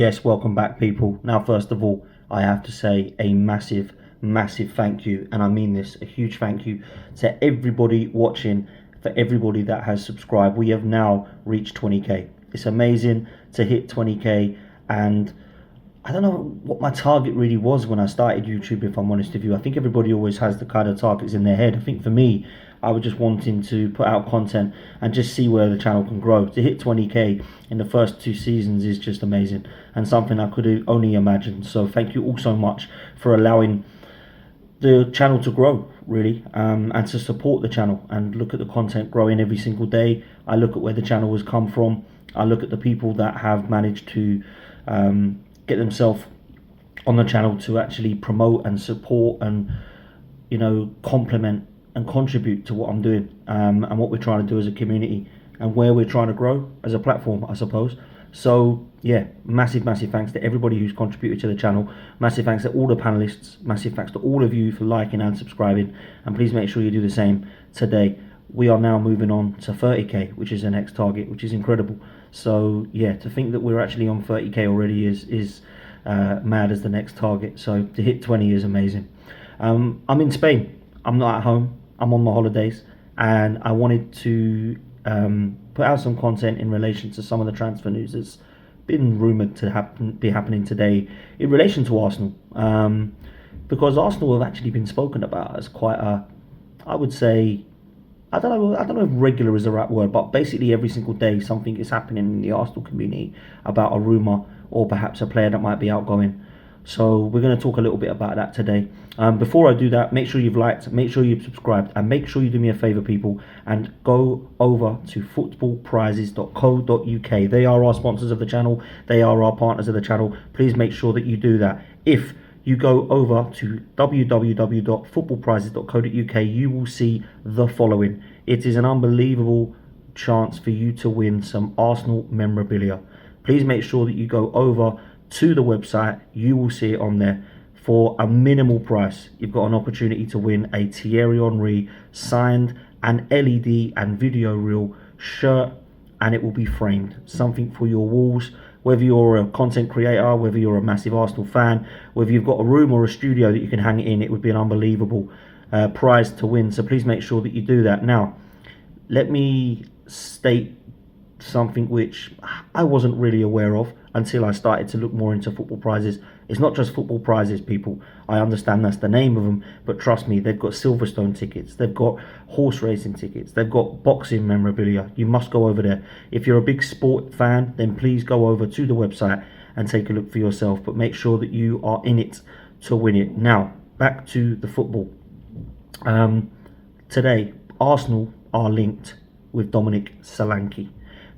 Yes, welcome back, people. Now, first of all, I have to say a massive thank you, and I mean this, a huge thank you to everybody watching, for everybody that has subscribed. We have now reached 20k. It's amazing to hit 20k, and I don't know what my target really was when I started YouTube, if I'm honest with you. I think everybody always has the kind of targets in their head. I think for me, I was just wanting to put out content and just see where the channel can grow. To hit 20k in the first 2 seasons is just amazing, and something I could only imagine. So thank you all so much for allowing the channel to grow, really, and to support the channel and look at the content growing every single day. I look at where the channel has come from. I look at the people that have managed to get themselves on the channel to actually promote and support and, you know, complement and contribute to what I'm doing, and what we're trying to do as a community, and where we're trying to grow as a platform, I suppose. So yeah, massive thanks to everybody who's contributed to the channel. Massive thanks to all the panelists. Massive thanks to all of you for liking and subscribing, and please make sure you do the same today. We are now moving on to 30k, which is the next target, which is incredible. So yeah, to think that we're actually on 30k already is mad as the next target. So to hit 20 is amazing. I'm in Spain. I'm not at home. I'm on my holidays, and I wanted to put out some content in relation to some of the transfer news that's been rumoured to be happening today in relation to Arsenal, because Arsenal have actually been spoken about as quite a, I would say, I don't know if regular is the right word, but basically every single day something is happening in the Arsenal community about a rumour or perhaps a player that might be outgoing. So we're going to talk a little bit about that today. Before I do that, make sure you've liked, make sure you've subscribed, and make sure you do me a favour, people, and go over to footballprizes.co.uk. They are our sponsors of the channel. They are our partners of the channel. Please make sure that you do that. If you go over to www.footballprizes.co.uk, you will see the following. It is an unbelievable chance for you to win some Arsenal memorabilia. Please make sure that you go over to the website. You will see it on there. For a minimal price, you've got an opportunity to win a Thierry Henry signed and LED and video reel shirt, and it will be framed. Something for your walls. Whether you're a content creator, whether you're a massive Arsenal fan, whether you've got a room or a studio that you can hang it in, it would be an unbelievable prize to win. So please make sure that you do that. Now, let me state something which I wasn't really aware of until I started to look more into football prizes. It's not just football prizes, people. I understand that's the name of them, but trust me, they've got Silverstone tickets, they've got horse racing tickets, they've got boxing memorabilia. You must go over there. If you're a big sport fan, then please go over to the website and take a look for yourself, but make sure that you are in it to win it. Now, back to the football. Today, Arsenal are linked with Solanke.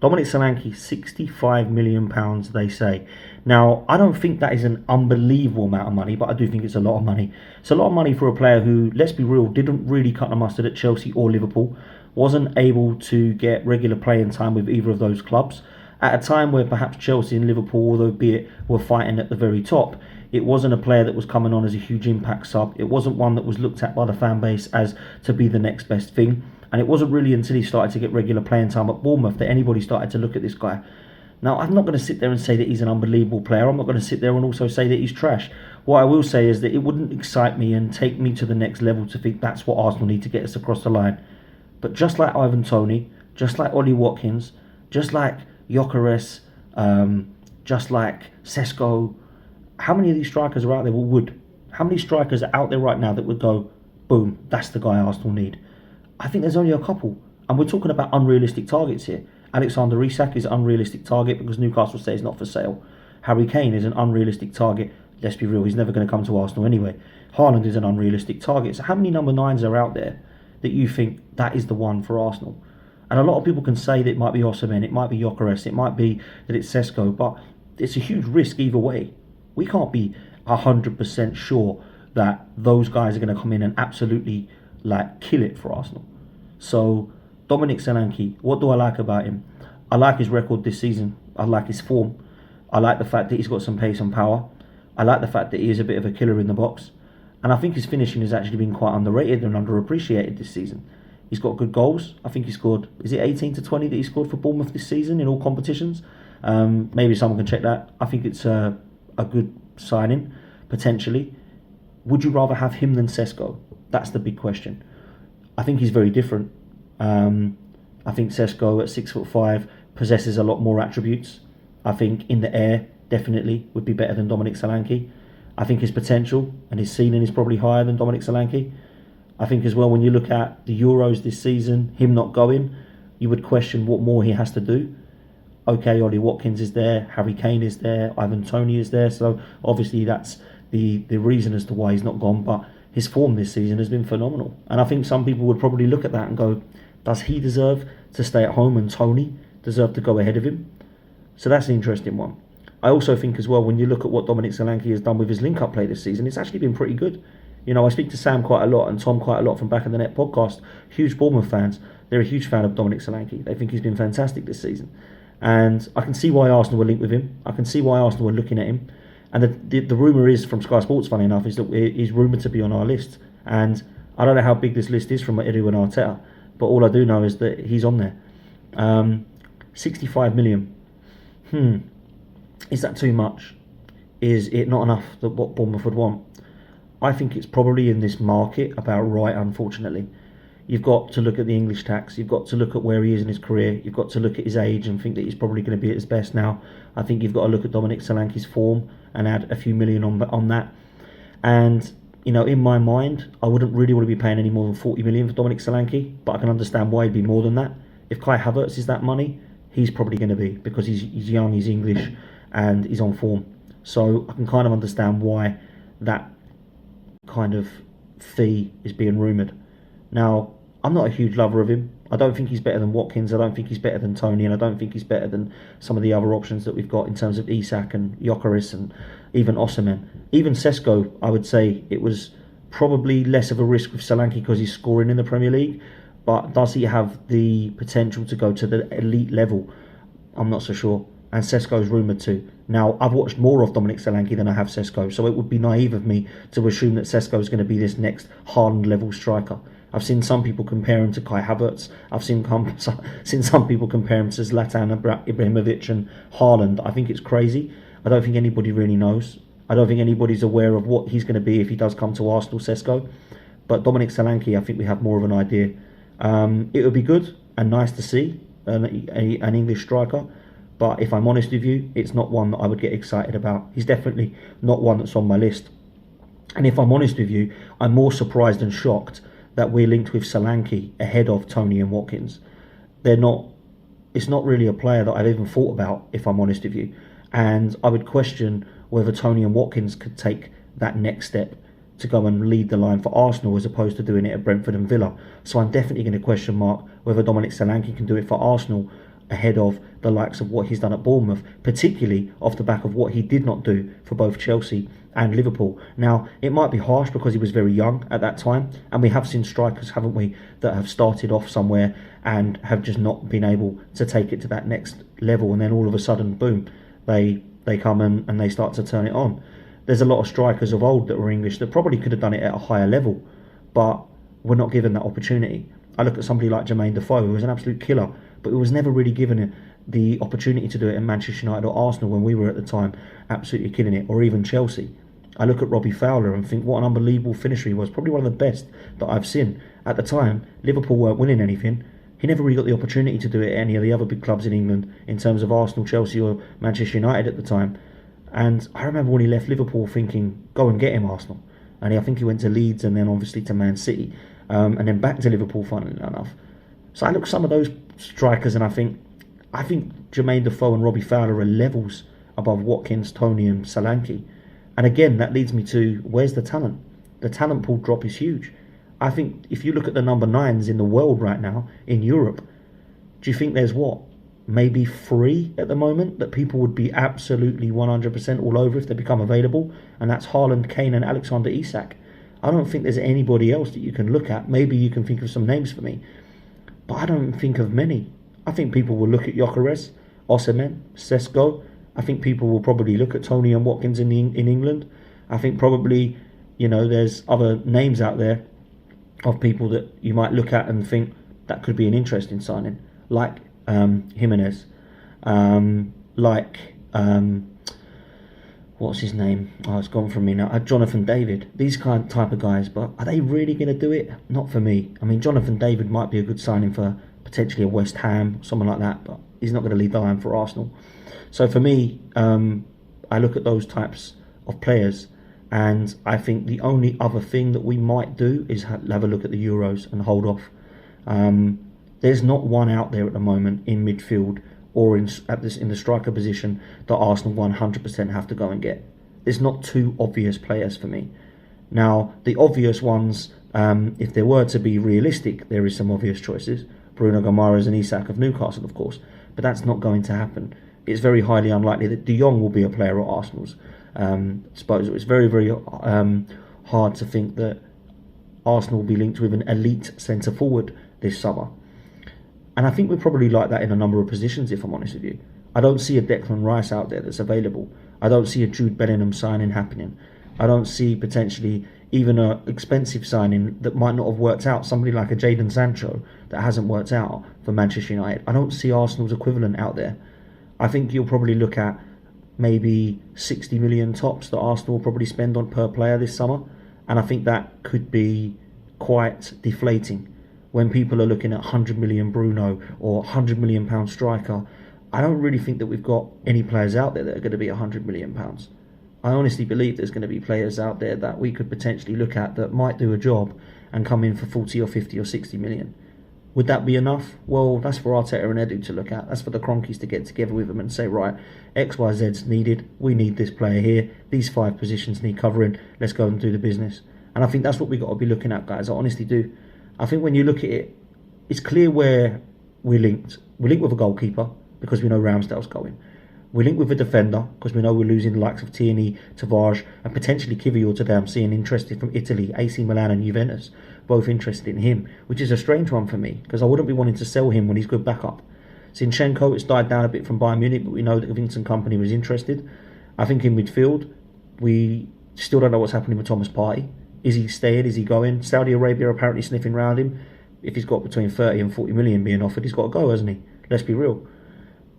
Solanke, £65 million, they say. Now, I don't think that is an unbelievable amount of money, but I do think it's a lot of money. It's a lot of money for a player who, let's be real, didn't really cut the mustard at Chelsea or Liverpool, wasn't able to get regular playing time with either of those clubs. At a time where perhaps Chelsea and Liverpool, although be it, were fighting at the very top, it wasn't a player that was coming on as a huge impact sub. It wasn't one that was looked at by the fan base as to be the next best thing. And it wasn't really until he started to get regular playing time at Bournemouth that anybody started to look at this guy. Now, I'm not going to sit there and say that he's an unbelievable player. I'm not going to sit there and also say that he's trash. What I will say is that it wouldn't excite me and take me to the next level to think that's what Arsenal need to get us across the line. But just like Ivan Toney, just like Ollie Watkins, just like Gyökeres, just like Sesko, how many of these strikers are out there would? How many strikers are out there right now that would go, boom, that's the guy Arsenal need? I think there's only a couple, and we're talking about unrealistic targets here. Alexander Isak is an unrealistic target because Newcastle say he's not for sale. Harry Kane is an unrealistic target. Let's be real, he's never going to come to Arsenal anyway. Haaland is an unrealistic target. So how many number 9s are out there that you think that is the one for Arsenal? And a lot of people can say that it might be Osimhen, it might be Gyökeres, it might be that it's Sesko, but it's a huge risk either way. We can't be 100% sure that those guys are going to come in and absolutely kill it for Arsenal. So Solanke, what do I like about him? I like his record this season. I like his form. I like the fact that he's got some pace and power. I like the fact that he is a bit of a killer in the box. And I think his finishing has actually been quite underrated and underappreciated this season. He's got good goals. I think he scored, is it 18 to 20 that he scored for Bournemouth this season in all competitions? Maybe someone can check that. I think it's a good signing, potentially. Would you rather have him than Sesko? That's the big question. I think he's very different. I think Sesko at 6'5" possesses a lot more attributes. I think in the air, definitely would be better than Dominic Solanke. I think his potential and his ceiling is probably higher than Dominic Solanke. I think as well, when you look at the Euros this season, him not going, you would question what more he has to do. Okay, Ollie Watkins is there, Harry Kane is there, Ivan Toney is there, so obviously that's the reason as to why he's not gone, but his form this season has been phenomenal. And I think some people would probably look at that and go, does he deserve to stay at home and Toney deserve to go ahead of him? So that's an interesting one. I also think as well, when you look at what Dominic Solanke has done with his link-up play this season, it's actually been pretty good. You know, I speak to Sam quite a lot and Tom quite a lot from Back of the Net podcast. Huge Bournemouth fans. They're a huge fan of Dominic Solanke. They think he's been fantastic this season. And I can see why Arsenal were linked with him. I can see why Arsenal were looking at him. And the rumour is from Sky Sports, funny enough, is that he's rumoured to be on our list. And I don't know how big this list is from Edu and Arteta, but all I do know is that he's on there. 65 million. Is that too much? Is it not enough that what Bournemouth would want? I think it's probably in this market about right, unfortunately. You've got to look at the English tax. You've got to look at where he is in his career. You've got to look at his age and think that he's probably going to be at his best now. I think you've got to look at Dominic Solanke's form and add a few million on that. And, you know, in my mind, I wouldn't really want to be paying any more than 40 million for Dominic Solanke, but I can understand why he'd be more than that. If Kai Havertz is that money, he's probably going to be, because he's young, he's English, and he's on form. So I can kind of understand why that kind of fee is being rumoured. Now, I'm not a huge lover of him. I don't think he's better than Watkins. I don't think he's better than Toney, and I don't think he's better than some of the other options that we've got in terms of Isak and Gyökeres and even Osimhen. Even Sesko, I would say it was probably less of a risk with Solanke because he's scoring in the Premier League. But does he have the potential to go to the elite level? I'm not so sure. And Sesko's rumoured to. Now, I've watched more of Dominic Solanke than I have Sesko, so it would be naive of me to assume that Sesko is going to be this next Haaland-level striker. I've seen some people compare him to Kai Havertz. I've seen some people compare him to Zlatan Ibrahimovic and Haaland. I think it's crazy. I don't think anybody really knows. I don't think anybody's aware of what he's going to be if he does come to Arsenal, Sesko. But Dominic Solanke, I think we have more of an idea. It would be good and nice to see an English striker. But if I'm honest with you, it's not one that I would get excited about. He's definitely not one that's on my list. And if I'm honest with you, I'm more surprised and shocked that we're linked with Solanke ahead of Toney and Watkins. It's not really a player that I've even thought about, if I'm honest with you. And I would question whether Toney and Watkins could take that next step to go and lead the line for Arsenal as opposed to doing it at Brentford and Villa. So I'm definitely going to question mark whether Dominic Solanke can do it for Arsenal ahead of the likes of what he's done at Bournemouth, particularly off the back of what he did not do for both Chelsea and Liverpool. Now, it might be harsh because he was very young at that time, and we have seen strikers, haven't we, that have started off somewhere and have just not been able to take it to that next level, and then all of a sudden, boom, they come and they start to turn it on. There's a lot of strikers of old that were English that probably could have done it at a higher level, but were not given that opportunity. I look at somebody like Jermaine Defoe, who was an absolute killer, but who was never really given the opportunity to do it in Manchester United or Arsenal when we were at the time absolutely killing it, or even Chelsea. I look at Robbie Fowler and think what an unbelievable finisher he was, probably one of the best that I've seen. At the time, Liverpool weren't winning anything. He never really got the opportunity to do it at any of the other big clubs in England in terms of Arsenal, Chelsea or Manchester United at the time. And I remember when he left Liverpool thinking, go and get him, Arsenal. And I think he went to Leeds and then obviously to Man City, and then back to Liverpool, funnily enough. So I look at some of those strikers and I think Jermaine Defoe and Robbie Fowler are levels above Watkins, Toney and Solanke. And again, that leads me to, where's the talent? The talent pool drop is huge. I think if you look at the number 9s in the world right now, in Europe, do you think there's what? Maybe 3 at the moment that people would be absolutely 100% all over if they become available? And that's Haaland, Kane and Alexander Isak. I don't think there's anybody else that you can look at. Maybe you can think of some names for me, but I don't think of many. I think people will look at Gyökeres, Osimhen, Sesko. I think people will probably look at Toney and Watkins in England. I think probably, there's other names out there of people that you might look at and think that could be an interesting signing, like Jimenez, like what's his name? Oh, it's gone from me now. Jonathan David. These type of guys, but are they really going to do it? Not for me. I mean, Jonathan David might be a good signing for potentially a West Ham, someone like that, but he's not going to lead the line for Arsenal. So for me, I look at those types of players, and I think the only other thing that we might do is have a look at the Euros and hold off. There's not one out there at the moment in midfield or in the striker position that Arsenal 100% have to go and get. There's not two obvious players for me. Now, the obvious ones, if there were to be realistic, there is some obvious choices. Bruno Guimaraes and Isak of Newcastle, of course, but that's not going to happen. It's very highly unlikely that De Jong will be a player at Arsenal's disposal. It's very, very hard to think that Arsenal will be linked with an elite centre-forward this summer. And I think we're probably like that in a number of positions, if I'm honest with you. I don't see a Declan Rice out there that's available. I don't see a Jude Bellingham signing happening. I don't see potentially even an expensive signing that might not have worked out. Somebody like a Jadon Sancho that hasn't worked out for Manchester United. I don't see Arsenal's equivalent out there. I think you'll probably look at maybe 60 million tops that Arsenal will probably spend on per player this summer. And I think that could be quite deflating. When people are looking at 100 million Bruno or 100 million pound striker, I don't really think that we've got any players out there that are going to be 100 million pounds. I honestly believe there's going to be players out there that we could potentially look at that might do a job and come in for 40 or 50 or 60 million. Would that be enough? Well, that's for Arteta and Edu to look at. That's for the Cronkies to get together with them and say, right, X, Y, Z's needed. We need this player here. These 5 positions need covering. Let's go and do the business. And I think that's what we've got to be looking at, guys. I honestly do. I think when you look at it, it's clear where we're linked. We're linked with a goalkeeper because we know Ramsdale's going. We're linked with a defender because we know we're losing the likes of Tierney, Tavares, and potentially Kivior today. I'm seeing interested from Italy, AC Milan and Juventus, both interested in him, which is a strange one for me because I wouldn't be wanting to sell him when he's good backup. Zinchenko, it's died down a bit from Bayern Munich, but we know that Vincent Kompany was interested. I think in midfield, we still don't know what's happening with Thomas Partey. Is he staying? Is he going? Saudi Arabia are apparently sniffing around him. If he's got between 30 and 40 million being offered, he's got to go, hasn't he? Let's be real.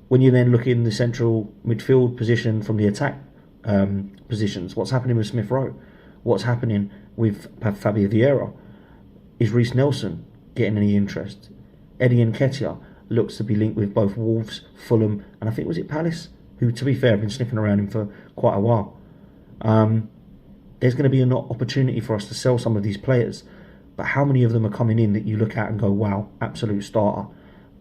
When you then look in the central midfield position from the attack positions, what's happening with Smith Rowe? What's happening with Fabio Vieira? Is Reece Nelson getting any interest? Eddie Nketiah looks to be linked with both Wolves, Fulham, and I think was it Palace, who, to be fair, have been sniffing around him for quite a while. There's going to be an opportunity for us to sell some of these players, but how many of them are coming in that you look at and go, wow, absolute starter?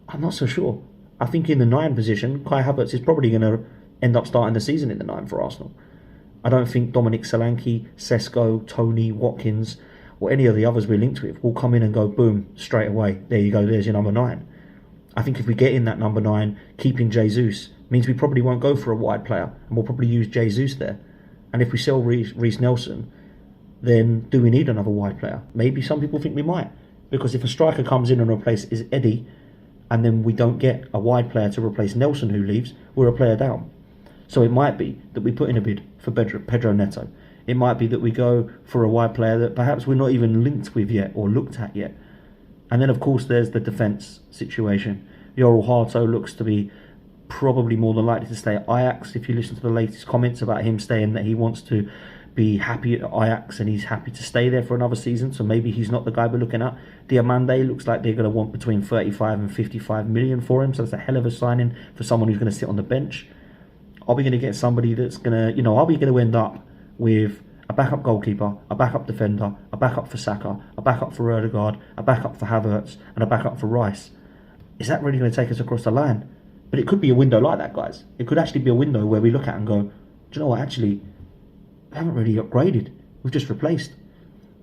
I'm not so sure. I think in the 9 position, Kai Havertz is probably going to end up starting the season in the 9 for Arsenal. I don't think Dominic Solanke, Sesko, Tony, Watkins, or any of the others we're linked with will come in and go, boom, straight away. There you go, there's your number 9. I think if we get in that number 9, keeping Jesus means we probably won't go for a wide player, and we'll probably use Jesus there. And if we sell Reece Nelson, then do we need another wide player? Maybe some people think we might. Because if a striker comes in and replaces Eddie, and then we don't get a wide player to replace Nelson who leaves, we're a player down. So it might be that we put in a bid for Pedro Neto. It might be that we go for a wide player that perhaps we're not even linked with yet or looked at yet. And then, of course, there's the defence situation. Yoel Harto looks to be probably more than likely to stay at Ajax. If you listen to the latest comments about him saying that he wants to be happy at Ajax and he's happy to stay there for another season, so maybe he's not the guy we're looking at. Diamande looks like they're going to want between 35 and 55 million for him, so that's a hell of a signing for someone who's going to sit on the bench. Are we going to get somebody that's going to, are we going to end up with a backup goalkeeper, a backup defender, a backup for Saka, a backup for Odegaard, a backup for Havertz, and a backup for Rice? Is that really going to take us across the line? But it could be a window like that, guys. It could actually be a window where we look at and go, do you know what, actually, we haven't really upgraded. We've just replaced.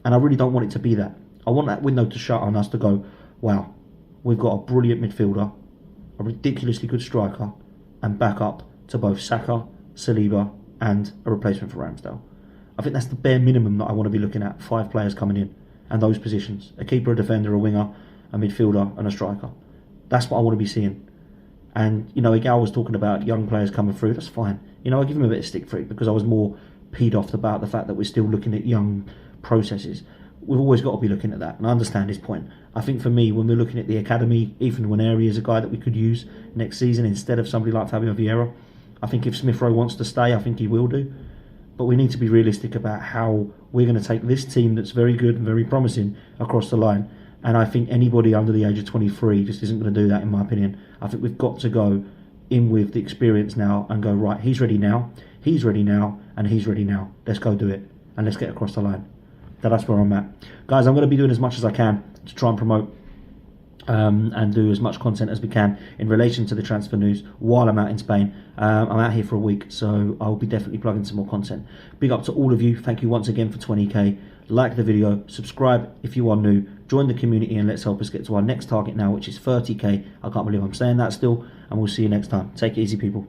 And I really don't want it to be that. I want that window to shut on us to go, wow, we've got a brilliant midfielder, a ridiculously good striker, and backup to both Saka, Saliba, and a replacement for Ramsdale. I think that's the bare minimum that I want to be looking at. 5 players coming in, and those positions. A keeper, a defender, a winger, a midfielder, and a striker. That's what I want to be seeing. And, Igal was talking about young players coming through. That's fine. I give him a bit of stick for it because I was more peed off about the fact that we're still looking at young processes. We've always got to be looking at that, and I understand his point. I think for me, when we're looking at the academy, Ethan Nwaneri is a guy that we could use next season instead of somebody like Fabio Vieira. I think if Smith Rowe wants to stay, I think he will do. But we need to be realistic about how we're going to take this team that's very good and very promising across the line. And I think anybody under the age of 23 just isn't going to do that, in my opinion. I think we've got to go in with the experience now and go, right, he's ready now, and he's ready now. Let's go do it, and let's get across the line. That's where I'm at. Guys, I'm going to be doing as much as I can to try and promote and do as much content as we can in relation to the transfer news while I'm out in Spain. I'm out here for a week, so I'll be definitely plugging some more content. Big up to all of you. Thank you once again for 20k. Like the video, subscribe if you are new, join the community, and let's help us get to our next target now, which is 30k. I can't believe I'm saying that still, and we'll see you next time. Take it easy, people.